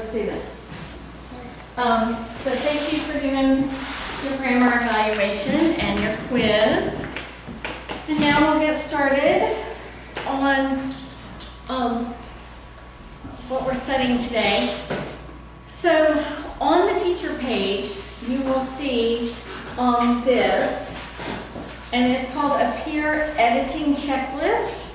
students. So thank you for doing your grammar evaluation and your quiz. And now we'll get started on what we're studying today. So on the teacher page, you will see this, and it's called a peer editing checklist.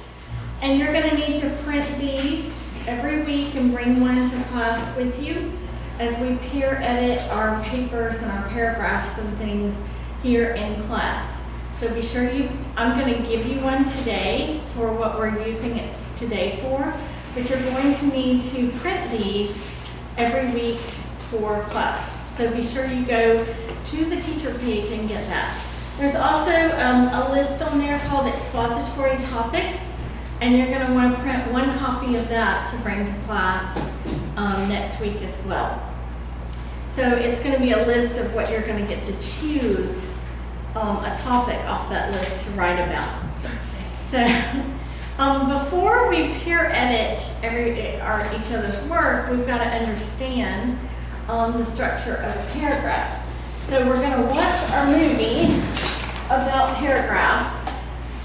And you're going to need to print these every week and bring one to class with you as we peer edit our papers and our paragraphs and things here in class. So be sure I'm going to give you one today for what we're using it today for, but you're going to need to print these every week for class. So be sure you go to the teacher page and get that. There's also a list on there called Expository Topics, and you're going to want to print one copy of that to bring to class next week as well. So it's going to be a list of what you're going to get to choose a topic off that list to write about. So before we peer edit each other's work, we've got to understand the structure of a paragraph. So we're going to watch our movie about paragraphs.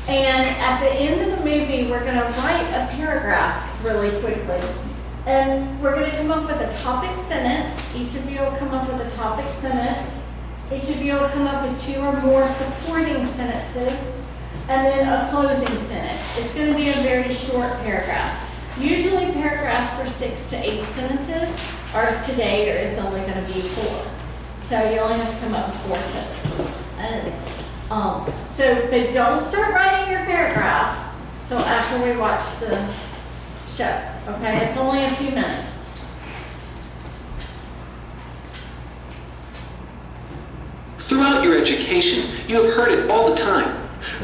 And at the end of the movie, we're going to write a paragraph really quickly. And we're going to come up with a topic sentence. Each of you will come up with a topic sentence. Each of you will come up with 2 or more supporting sentences, and then a closing sentence. It's going to be a very short paragraph. Usually paragraphs are 6 to 8 sentences. Ours today is only going to be 4. So you only have to come up with 4 sentences. But don't start writing your paragraph till after we watch the show, okay? It's only a few minutes. Throughout your education, you have heard it all the time.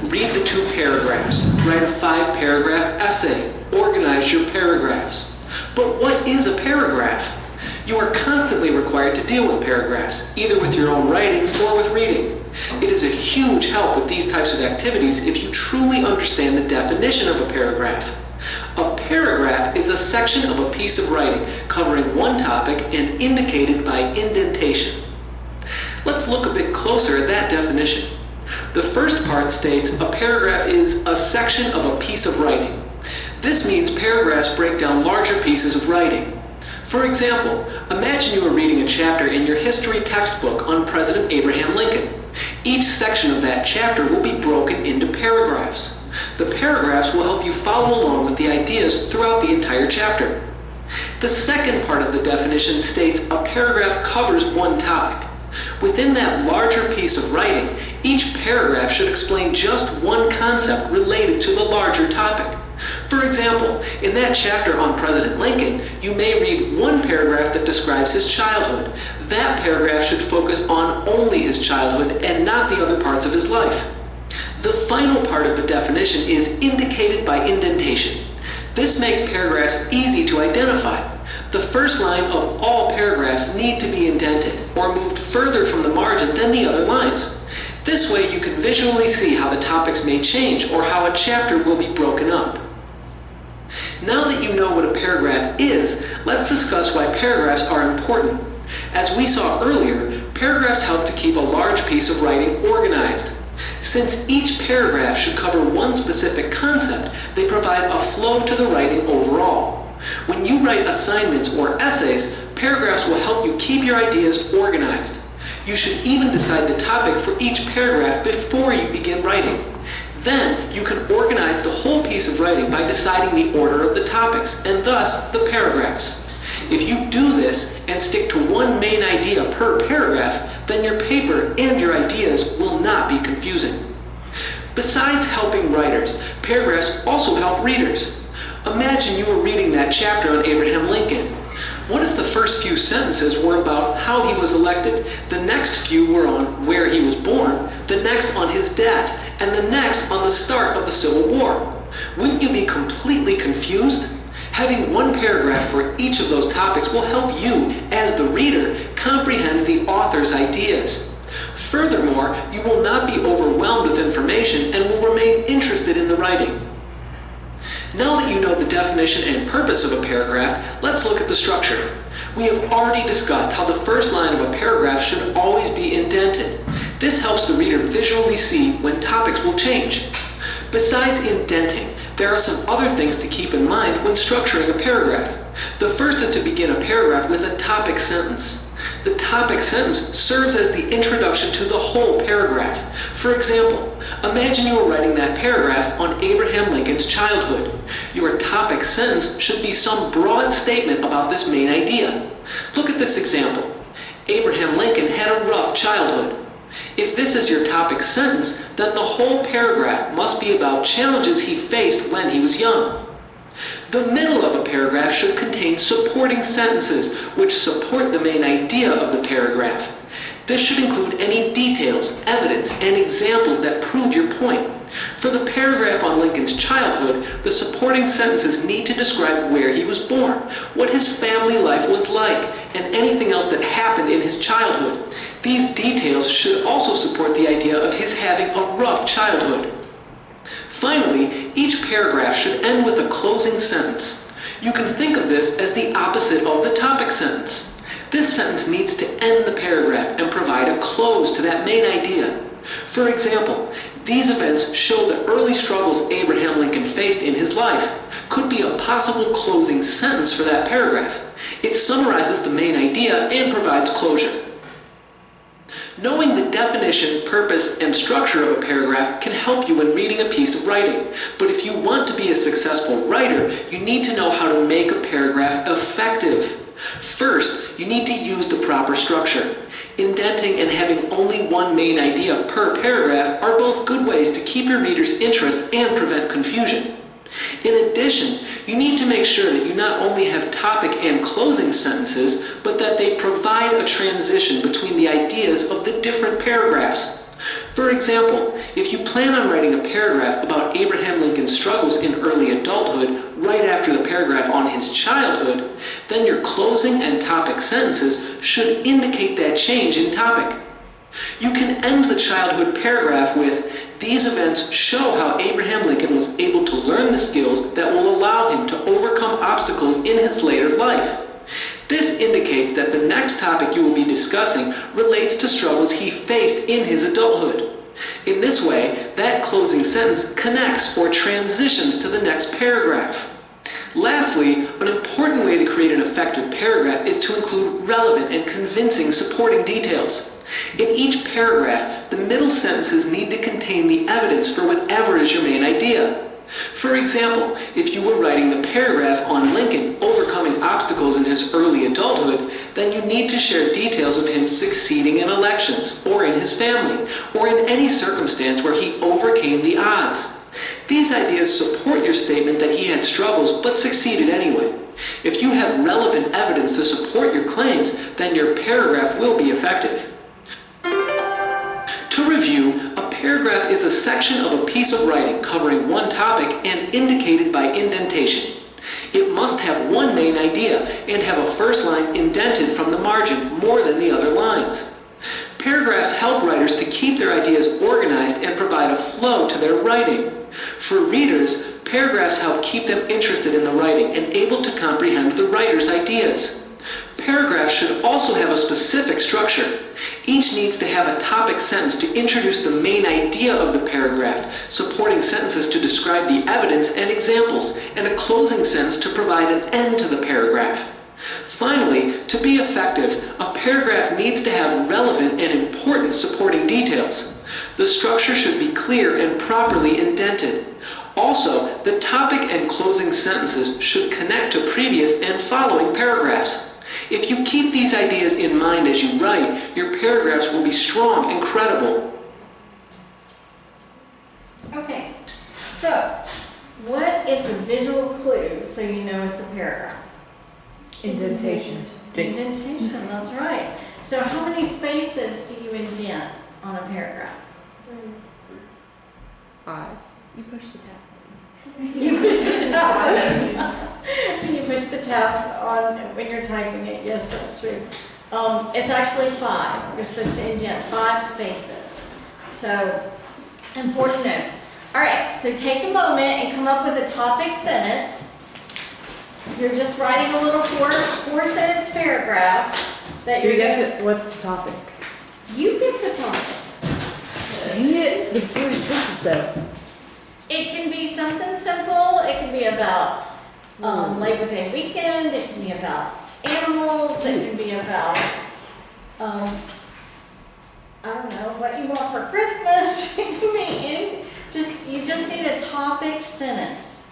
Read the 2 paragraphs, write a 5-paragraph essay, organize your paragraphs. But what is a paragraph? You are constantly required to deal with paragraphs, either with your own writing or with reading. It is a huge help with these types of activities if you truly understand the definition of a paragraph. A paragraph is a section of a piece of writing covering one topic and indicated by indentation. Let's look a bit closer at that definition. The first part states a paragraph is a section of a piece of writing. This means paragraphs break down larger pieces of writing. For example, imagine you are reading a chapter in your history textbook on President Abraham Lincoln. Each section of that chapter will be broken into paragraphs. The paragraphs will help you follow along with the ideas throughout the entire chapter. The second part of the definition states a paragraph covers one topic. Within that larger piece of writing, each paragraph should explain just one concept related to the larger topic. For example, in that chapter on President Lincoln, you may read one paragraph that describes his childhood. That paragraph should focus on only his childhood and not the other parts of his life. The final part of the definition is indicated by indentation. This makes paragraphs easy to identify. The first line of all paragraphs need to be indented or moved further from the margin than the other lines. This way you can visually see how the topics may change or how a chapter will be broken up. Now that you know what a paragraph is, let's discuss why paragraphs are important. As we saw earlier, paragraphs help to keep a large piece of writing organized. Since each paragraph should cover one specific concept, they provide a flow to the writing overall. When you write assignments or essays, paragraphs will help you keep your ideas organized. You should even decide the topic for each paragraph before you begin writing. Then, you can organize the whole piece of writing by deciding the order of the topics, and thus the paragraphs. If you do this and stick to one main idea per paragraph, then your paper and your ideas will not be confusing. Besides helping writers, paragraphs also help readers. Imagine you were reading that chapter on Abraham Lincoln. What if the first few sentences were about how he was elected, the next few were on where he was born, the next on his death, and the next on the start of the Civil War? Wouldn't you be completely confused? Having one paragraph for each of those topics will help you, as the reader, comprehend the author's ideas. Furthermore, you will not be overwhelmed with information and will remain interested in the writing. Now that you know the definition and purpose of a paragraph, let's look at the structure. We have already discussed how the first line of a paragraph should always be indented. This helps the reader visually see when topics will change. Besides indenting, there are some other things to keep in mind when structuring a paragraph. The first is to begin a paragraph with a topic sentence. The topic sentence serves as the introduction to the whole paragraph. For example, imagine you are writing that paragraph on Abraham Lincoln's childhood. Your topic sentence should be some broad statement about this main idea. Look at this example. Abraham Lincoln had a rough childhood. If this is your topic sentence, then the whole paragraph must be about challenges he faced when he was young. The middle of a paragraph should contain supporting sentences which support the main idea of the paragraph. This should include any details, evidence, and examples that prove your point. For the paragraph on Lincoln's childhood, the supporting sentences need to describe where he was born, what his family life was like, and anything else that happened in his childhood. These details should also support the idea of his having a rough childhood. Finally, each paragraph should end with a closing sentence. You can think of this as the opposite of the topic sentence. This sentence needs to end the paragraph and provide a close to that main idea. For example, these events show the early struggles Abraham Lincoln faced in his life could be a possible closing sentence for that paragraph. It summarizes the main idea and provides closure. Knowing the definition, purpose, and structure of a paragraph can help you when reading a piece of writing. But if you want to be a successful writer, you need to know how to make a paragraph effective. First, you need to use the proper structure. Indenting and having only one main idea per paragraph are both good ways to keep your reader's interest and prevent confusion. In addition, you need to make sure that you not only have topic and closing sentences, but that they provide a transition between the ideas of the different paragraphs. For example, if you plan on writing a paragraph about Abraham Lincoln's struggles in early adulthood right after the paragraph on his childhood, then your closing and topic sentences should indicate that change in topic. You can end the childhood paragraph with, "These events show how Abraham Lincoln was able to learn the skills that will allow him to overcome obstacles in his later life." This indicates that the next topic you will be discussing relates to struggles he faced in his adulthood. In this way, that closing sentence connects or transitions to the next paragraph. Lastly, an important way to create an effective paragraph is to include relevant and convincing supporting details. In each paragraph, the middle sentences need to contain the evidence for whatever is your main idea. For example, if you were writing the paragraph on Lincoln overcoming obstacles in his early adulthood, then you need to share details of him succeeding in elections, or in his family, or in any circumstance where he overcame the odds. These ideas support your statement that he had struggles but succeeded anyway. If you have relevant evidence to support your claims, then your paragraph will be effective. To review, a paragraph is a section of a piece of writing covering one topic and indicated by indentation. It must have one main idea and have a first line indented from the margin more than the other lines. Paragraphs help writers to keep their ideas organized and provide a flow to their writing. For readers, paragraphs help keep them interested in the writing and able to comprehend the writer's ideas. Paragraphs should also have a specific structure. Each needs to have a topic sentence to introduce the main idea of the paragraph, supporting sentences to describe the evidence and examples, and a closing sentence to provide an end to the paragraph. Finally, to be effective, a paragraph needs to have relevant and important supporting details. The structure should be clear and properly indented. Also, the topic and closing sentences should connect to previous and following paragraphs. If you keep these ideas in mind as you write, your paragraphs will be strong and credible. Okay, so what is the visual clue so you know it's a paragraph? Indentation. Indentation, that's right. So how many spaces do you indent on a paragraph? 5. You push the tab. You push the tab. You push the tab on when you're typing it. Yes, that's true. It's actually 5. You're supposed to indent 5 spaces. So, important note. All right, so take a moment and come up with a topic sentence. You're just writing a little four-sentence paragraph that Do you're we going get to, what's the topic? You pick the topic. Dang it, there's so many choices though. It can be something simple. It can be about Labor Day weekend. It can be about animals. It can be about, I don't know, what you want for Christmas. It can be anything. You just need a topic sentence.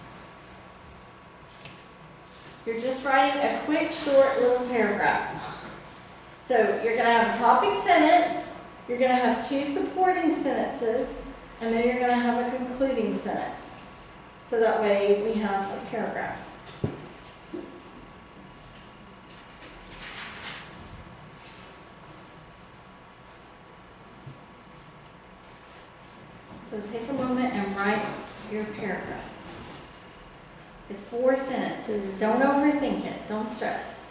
You're just writing a quick, short, little paragraph. So you're going to have a topic sentence. You're going to have two supporting sentences. And then you're going to have a concluding sentence. So that way we have a paragraph. So take a moment and write your paragraph. It's 4 sentences. Don't overthink it. Don't stress.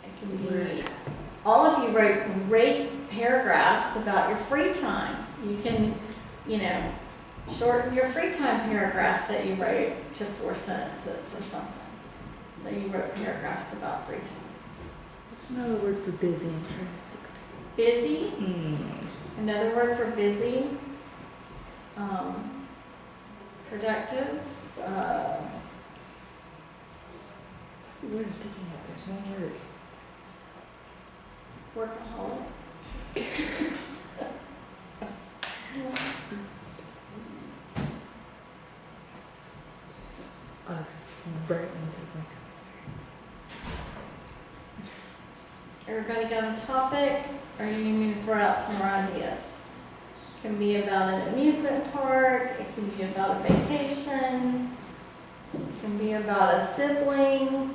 It can be, all of you wrote great paragraphs about your free time. You can, shorten your free time paragraph that you wrote to 4 sentences or something. So you wrote paragraphs about free time. What's another word for busy? I'm trying to think. Busy. Another word for busy. Productive. What's the word I'm thinking of? There's no word. Workaholic. Oh, it's right music. Everybody got a topic, or you need me to throw out some more ideas? It can be about an amusement park, it can be about a vacation, it can be about a sibling.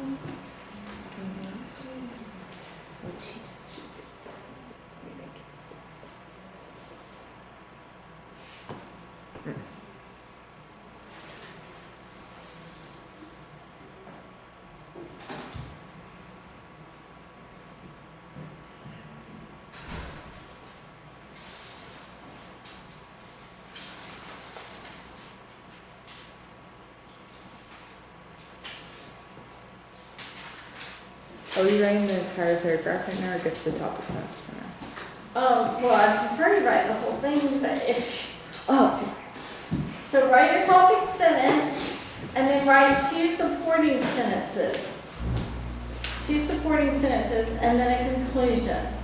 Are we writing the entire paragraph right now, or just the topic sentence for now? Well, I prefer you write the whole thing, but so write your topic sentence, and then write 2 supporting sentences. 2 supporting sentences, and then a conclusion.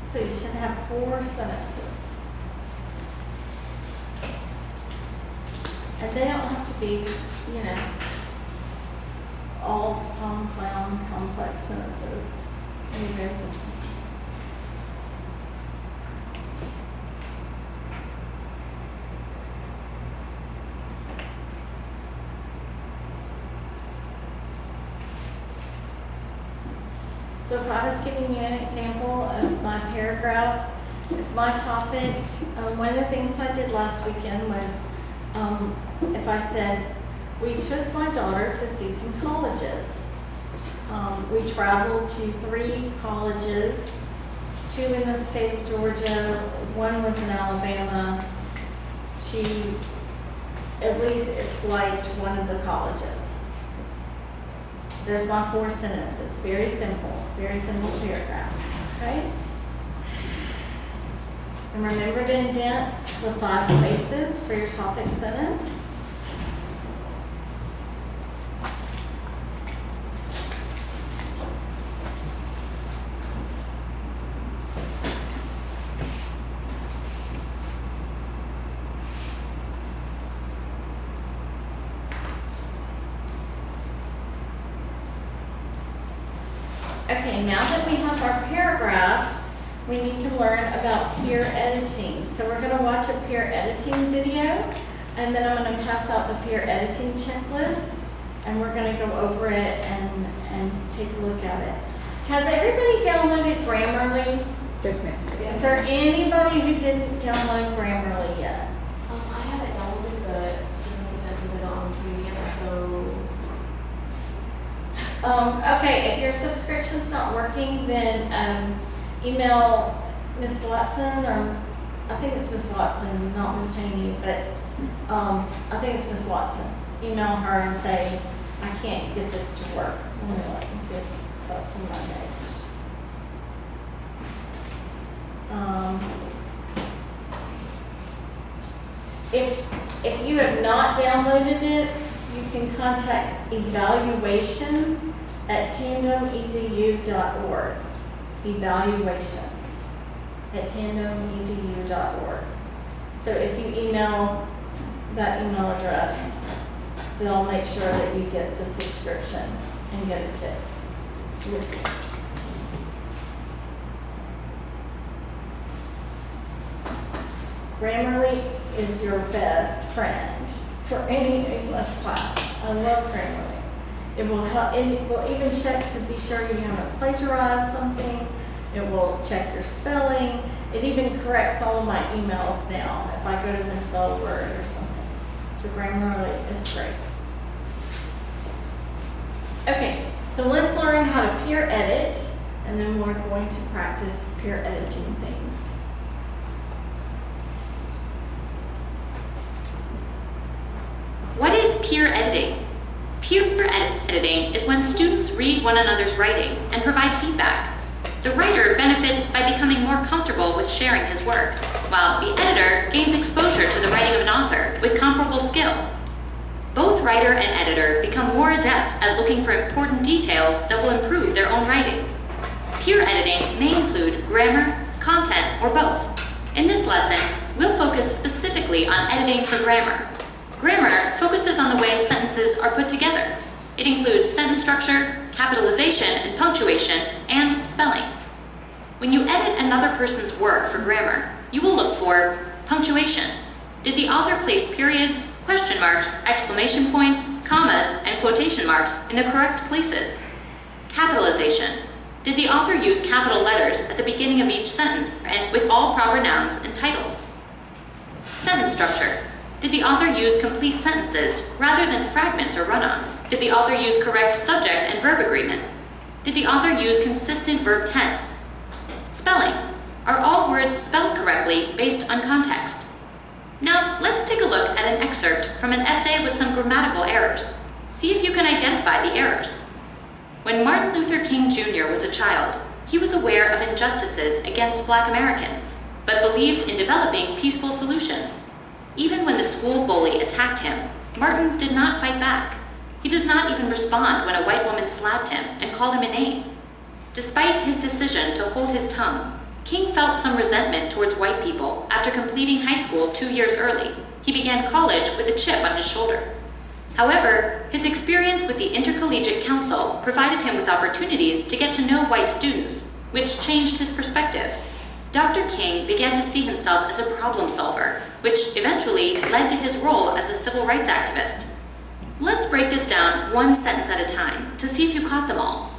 So you should have 4 sentences. And they don't have to be, all complex sentences. Maybe very simple. So if I was giving you an example of my paragraph, with my topic, one of the things I did last weekend was, if I said, we took my daughter to see some colleges. We traveled to 3 colleges, 2 in the state of Georgia, 1 was in Alabama. She at least it's like one of the colleges. There's my 4 sentences, very simple paragraph, okay? And remember to indent the 5 spaces for your topic sentence. Okay, now that we have our paragraphs, we need to learn about peer editing. So we're going to watch a peer editing video, and then I'm going to pass out the peer editing checklist, and we're going to go over it and take a look at it. Has everybody downloaded Grammarly? Yes, ma'am. Is there anybody who didn't download Grammarly yet? I have it downloaded, but it doesn't make sense since I don't own Premium, so. Okay, if your subscription's not working, then email Ms. Watson, or I think it's Ms. Watson, not Ms. Haney, but I think it's Ms. Watson. Email her and say, I can't get this to work. Let me look and see if that's in my notes. If you have not downloaded it, you can contact evaluations@tandemedu.org. Evaluations@tandemedu.org. So if you email that email address, they'll make sure that you get the subscription and get it fixed. Grammarly is your best friend for any English class. I love Grammarly. It will help, and it will even check to be sure you haven't plagiarized something. It will check your spelling. It even corrects all of my emails now if I go to misspell a word or something. So Grammarly is great. Okay, so let's learn how to peer edit, and then we're going to practice peer editing things. What is peer editing? Peer editing is when students read one another's writing and provide feedback. The writer benefits by becoming more comfortable with sharing his work, while the editor gains exposure to the writing of an author with comparable skill. Both writer and editor become more adept at looking for important details that will improve their own writing. Peer editing may include grammar, content, or both. In this lesson, we'll focus specifically on editing for grammar. Grammar focuses on the way sentences are put together. It includes sentence structure, capitalization and punctuation, and spelling. When you edit another person's work for grammar, you will look for punctuation. Did the author place periods, question marks, exclamation points, commas, and quotation marks in the correct places? Capitalization. Did the author use capital letters at the beginning of each sentence and with all proper nouns and titles? Sentence structure. Did the author use complete sentences rather than fragments or run-ons? Did the author use correct subject and verb agreement? Did the author use consistent verb tense? Spelling. Are all words spelled correctly based on context? Now, let's take a look at an excerpt from an essay with some grammatical errors. See if you can identify the errors. When Martin Luther King Jr. was a child, he was aware of injustices against Black Americans, but believed in developing peaceful solutions. Even when the school bully attacked him, Martin did not fight back. He does not even respond when a white woman slapped him and called him a name. Despite his decision to hold his tongue, King felt some resentment towards white people after completing high school 2 years early. He began college with a chip on his shoulder. However, his experience with the Intercollegiate Council provided him with opportunities to get to know white students, which changed his perspective. Dr. King began to see himself as a problem solver, which eventually led to his role as a civil rights activist. Let's break this down one sentence at a time to see if you caught them all.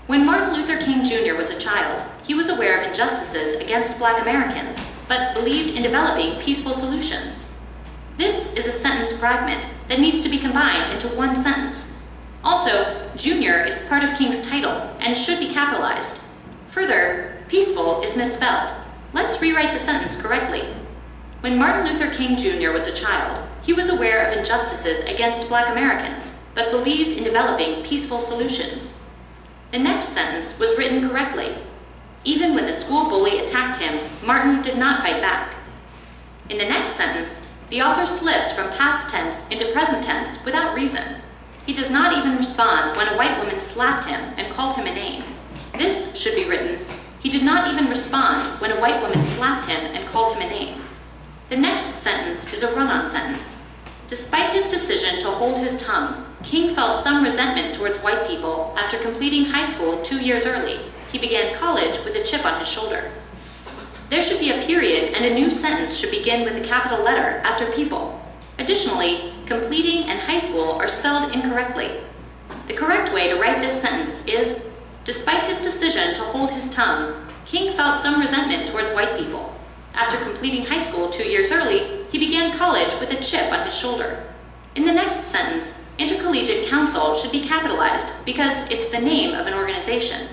When Martin Luther King Jr. was a child, he was aware of injustices against Black Americans, but believed in developing peaceful solutions. This is a sentence fragment that needs to be combined into one sentence. Also, Jr. is part of King's title and should be capitalized. Further, peaceful is misspelled. Let's rewrite the sentence correctly. When Martin Luther King Jr. was a child, he was aware of injustices against Black Americans, but believed in developing peaceful solutions. The next sentence was written correctly. Even when the school bully attacked him, Martin did not fight back. In the next sentence, the author slips from past tense into present tense without reason. He does not even respond when a white woman slapped him and called him a name. This should be written, he did not even respond when a white woman slapped him and called him a name. The next sentence is a run-on sentence. Despite his decision to hold his tongue, King felt some resentment towards white people after completing high school 2 years early. He began college with a chip on his shoulder. There should be a period and a new sentence should begin with a capital letter after people. Additionally, completing and high school are spelled incorrectly. The correct way to write this sentence is, despite his decision to hold his tongue, King felt some resentment towards white people. After completing high school 2 years early, he began college with a chip on his shoulder. In the next sentence, Intercollegiate Council should be capitalized because it's the name of an organization.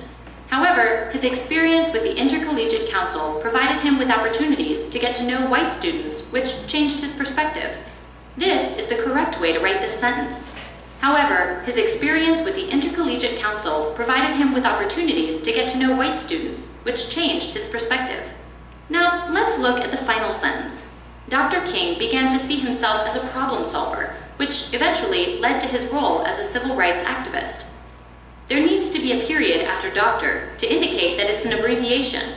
However, his experience with the Intercollegiate Council provided him with opportunities to get to know white students, which changed his perspective. This is the correct way to write this sentence. However, his experience with the Intercollegiate Council provided him with opportunities to get to know white students, which changed his perspective. Now, let's look at the final sentence. Dr. King began to see himself as a problem solver, which eventually led to his role as a civil rights activist. There needs to be a period after doctor to indicate that it's an abbreviation.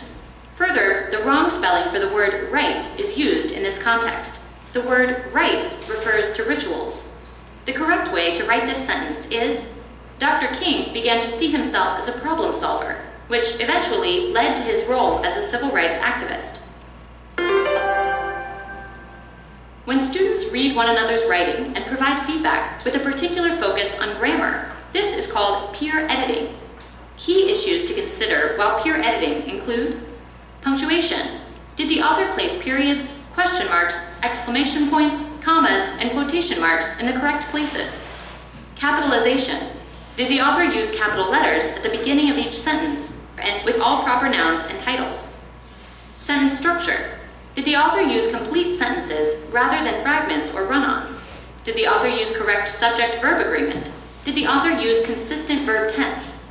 Further, the wrong spelling for the word right is used in this context. The word rites refers to rituals. The correct way to write this sentence is, Dr. King began to see himself as a problem solver, which eventually led to his role as a civil rights activist. When students read one another's writing and provide feedback with a particular focus on grammar, this is called peer editing. Key issues to consider while peer editing include punctuation. Did the author place periods, question marks, exclamation points, commas, and quotation marks in the correct places? Capitalization. Did the author use capital letters at the beginning of each sentence and with all proper nouns and titles? Sentence structure. Did the author use complete sentences rather than fragments or run-ons? Did the author use correct subject-verb agreement? Did the author use consistent verb tense?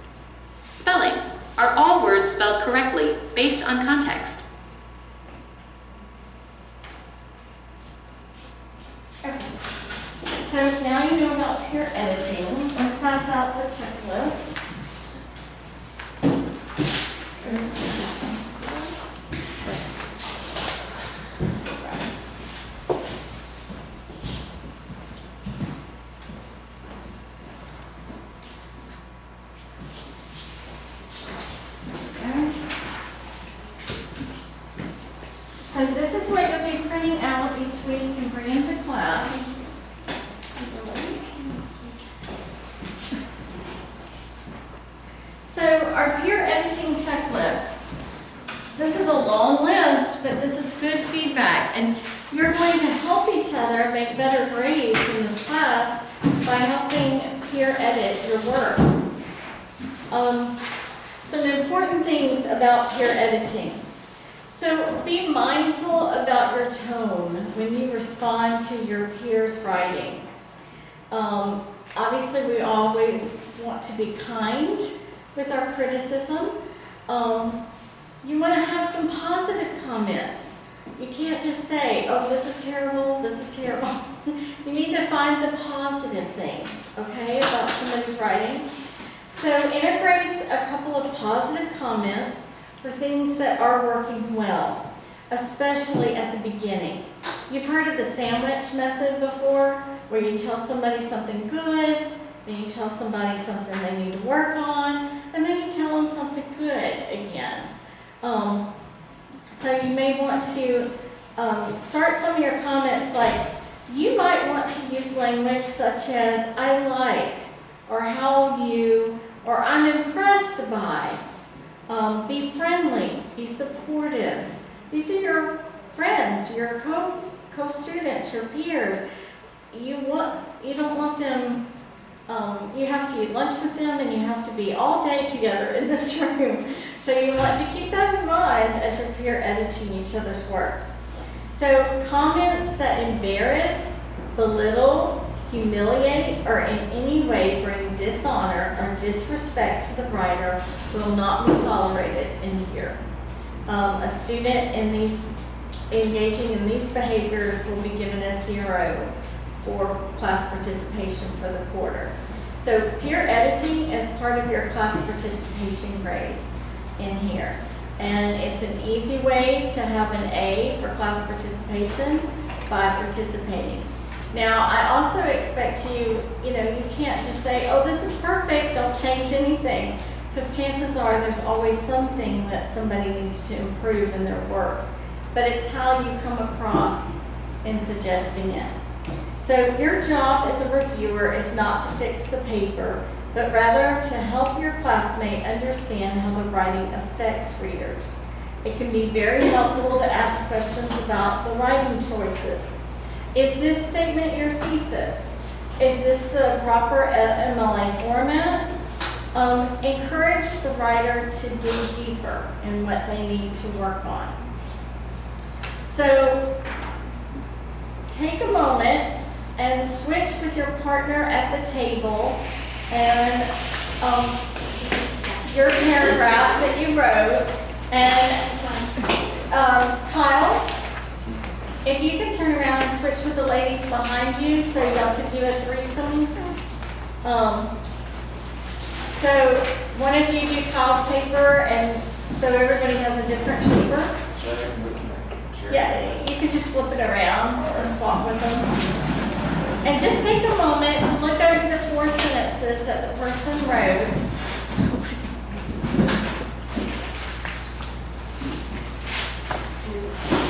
Spelling. Are all words spelled correctly based on context? Okay. So now you know about peer editing. Let's pass out the checklist. So this is what you'll be printing out each week and bring into class. So our peer editing checklist. This is a long list, but this is good feedback. And you're going to help each other make better grades in this class by helping peer edit your work. Some important things about peer editing. So be mindful about your tone when you respond to your peers' writing. Obviously, we always want to be kind with our criticism. You want to have some positive comments. You can't just say, oh, this is terrible, this is terrible. You need to find the positive things, okay, about somebody's writing. So integrate a couple of positive comments for things that are working well, especially at the beginning. You've heard of the sandwich method before, where you tell somebody something good, then you tell somebody something they need to work on, and then you tell them something good again. So you may want to start some of your comments like, you might want to use language such as, I like, or how you, or I'm impressed by. Be friendly, be supportive. These are your friends, your co-students, your peers. You don't want them, you have to eat lunch with them and you have to be all day together in this room. So you want to keep that in mind as you're peer editing each other's works. So comments that embarrass, belittle, humiliate, or in any way bring dishonor or disrespect to the writer will not be tolerated in here. A student engaging in these behaviors will be given a 0 for class participation for the quarter. So peer editing is part of your class participation grade in here. And it's an easy way to have an A for class participation by participating. Now, I also expect you can't just say, oh, this is perfect, don't change anything. Because chances are there's always something that somebody needs to improve in their work. But it's how you come across in suggesting it. So your job as a reviewer is not to fix the paper, but rather to help your classmate understand how the writing affects readers. It can be very helpful to ask questions about the writing choices. Is this statement your thesis? Is this the proper MLA format? Encourage the writer to dig deeper in what they need to work on. So take a moment and switch with your partner at the table and your paragraph that you wrote. And Kyle, if you could turn around and switch with the ladies behind you so y'all could do a threesome. So one of you do Kyle's paper, and so everybody has a different paper. Yeah, you can just flip it around and swap with them. And just take a moment to look over the 4 sentences that the person wrote.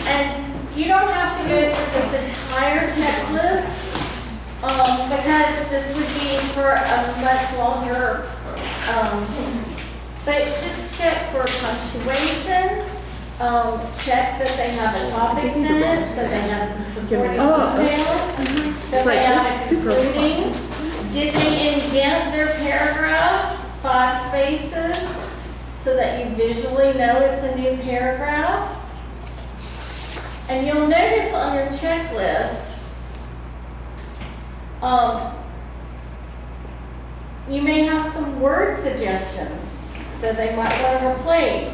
And you don't have to go through this entire checklist because this would be for a much longer, but just check for punctuation. Check that they have a topic sentence, so they have some supporting details, that they have excluding. Did they indent their paragraph 5 spaces so that you visually know it's a new paragraph? And you'll notice on your checklist, you may have some word suggestions that they might want to replace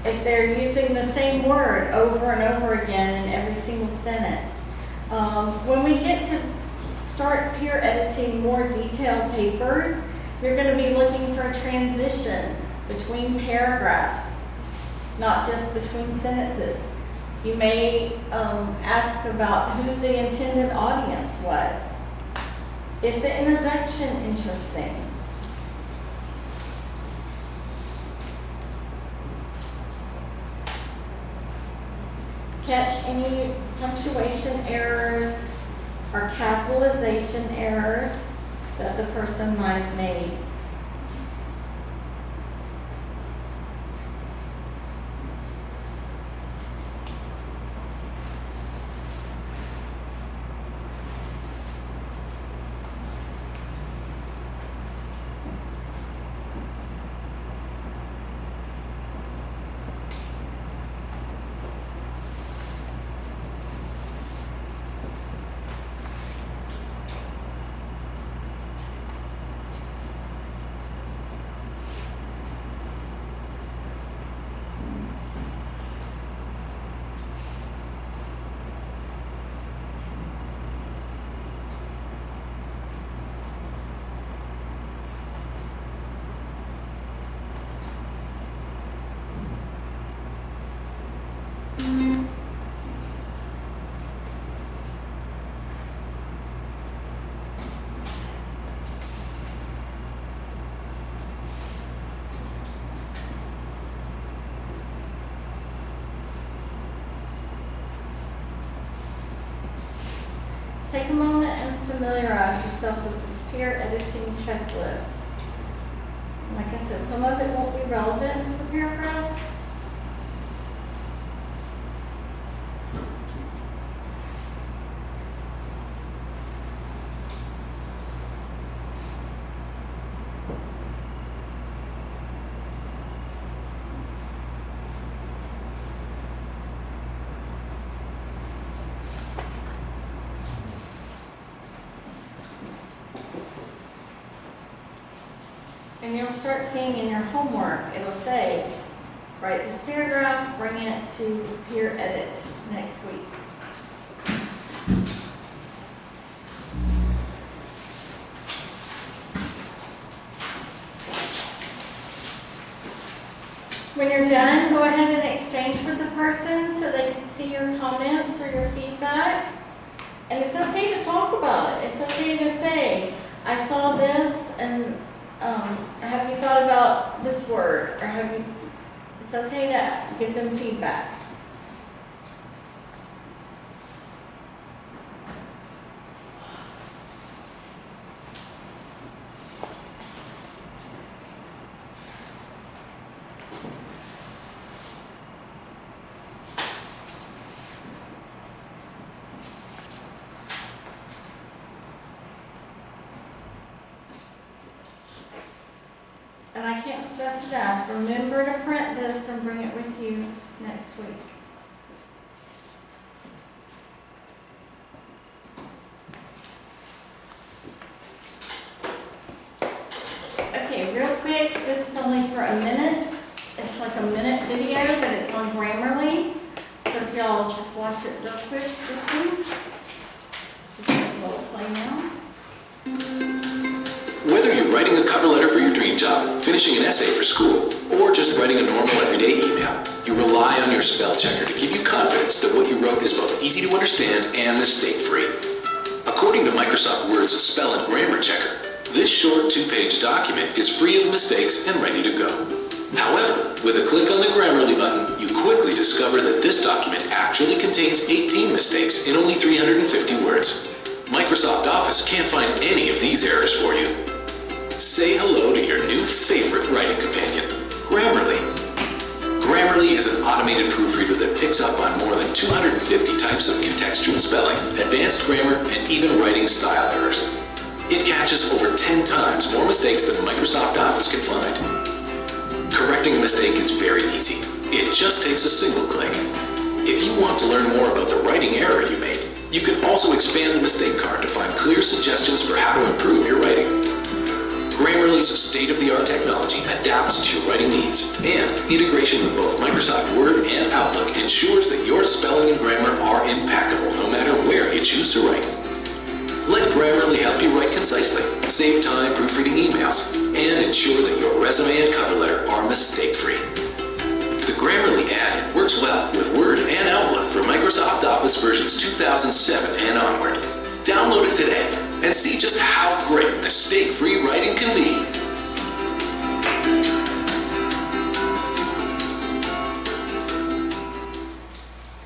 if they're using the same word over and over again in every single sentence. When we get to start peer editing more detailed papers, you're going to be looking for a transition between paragraphs, not just between sentences. You may ask about who the intended audience was. Is the introduction interesting? Catch any punctuation errors or capitalization errors that the person might have made. Take a moment and familiarize yourself with this peer editing checklist. Like I said, some of it won't be relevant to the paragraphs. And you'll start seeing in your homework, it'll say, write this paragraph, bring it to peer edit next week. When you're done, go ahead and exchange with the person so they can see your comments or your feedback. And it's okay to talk about it. It's okay to say, I saw this, and have you thought about this word? Or have you, it's okay to give them feedback. And I can't stress enough, remember to print this and bring it with you next week. Okay, real quick, this is only for a minute. It's like a minute video, but it's on Grammarly. So if y'all just watch it real quick with me. We'll play now. Whether you're writing a cover letter for your dream job, finishing an essay for school, or just writing a normal everyday email, you rely on your spell checker to give you confidence that what you wrote is both easy to understand and mistake-free. According to Microsoft Word's Spell and Grammar Checker, this short 2-page document is free of mistakes and ready to go. However, with a click on the Grammarly button, you quickly discover that this document actually contains 18 mistakes in only 350 words. Microsoft Office can't find any of these errors for you. Say hello to your new favorite writing companion, Grammarly. Grammarly is an automated proofreader that picks up on more than 250 types of contextual spelling, advanced grammar, and even writing style errors. It catches over 10 times more mistakes than Microsoft Office can find. Correcting a mistake is very easy. It just takes a single click. If you want to learn more about the writing error you made, you can also expand the mistake card to find clear suggestions for how to improve your writing. Grammarly's state-of-the-art technology adapts to your writing needs, and integration with both Microsoft Word and Outlook ensures that your spelling and grammar are impeccable no matter where you choose to write. Let Grammarly help you write concisely, save time proofreading emails, and ensure that your resume and cover letter are mistake-free. The Grammarly add-in works well with Word and Outlook for Microsoft Office versions 2007 and onward. Download it today and see just how great mistake-free writing can be.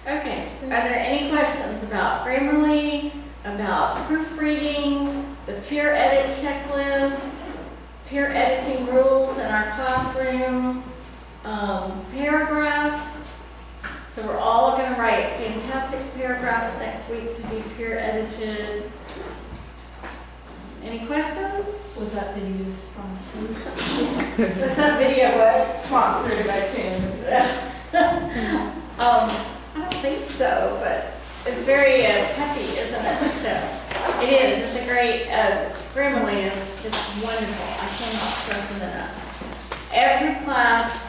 Okay, are there any questions about Grammarly, about proofreading, the peer edit checklist, peer editing rules in our classroom, paragraphs? So we're all going to write fantastic paragraphs next week to be peer edited. Any questions? Was that video sponsored? Was that video what? Sponsored by Tim. I don't think so, but it's very peppy, isn't it? So it is. It's a great, Grammarly is just wonderful. I cannot stress it enough. Every class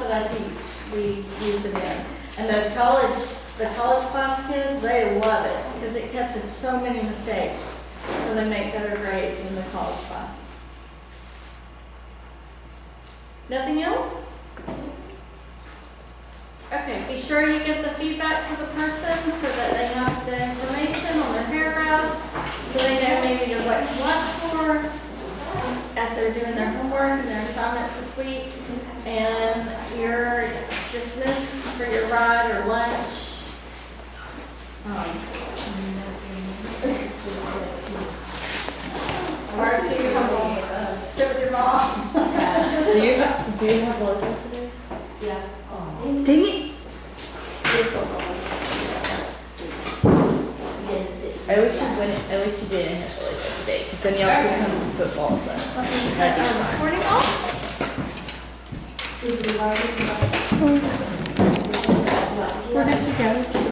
that I teach, we use it in. And the college class kids, they love it because it catches so many mistakes. So they make better grades in the college classes. Nothing else? Okay, be sure you give the feedback to the person so that they have the information on their paragraph, so they know maybe what to watch for as they're doing their homework and their assignments this week. And you're dismissed for your ride or lunch. Or to sit with your mom. Do you have logo today? Yeah. Dang it! I wish you didn't have logo today, because then y'all could come to football. But that'd be fun. Recording off? We're good to go.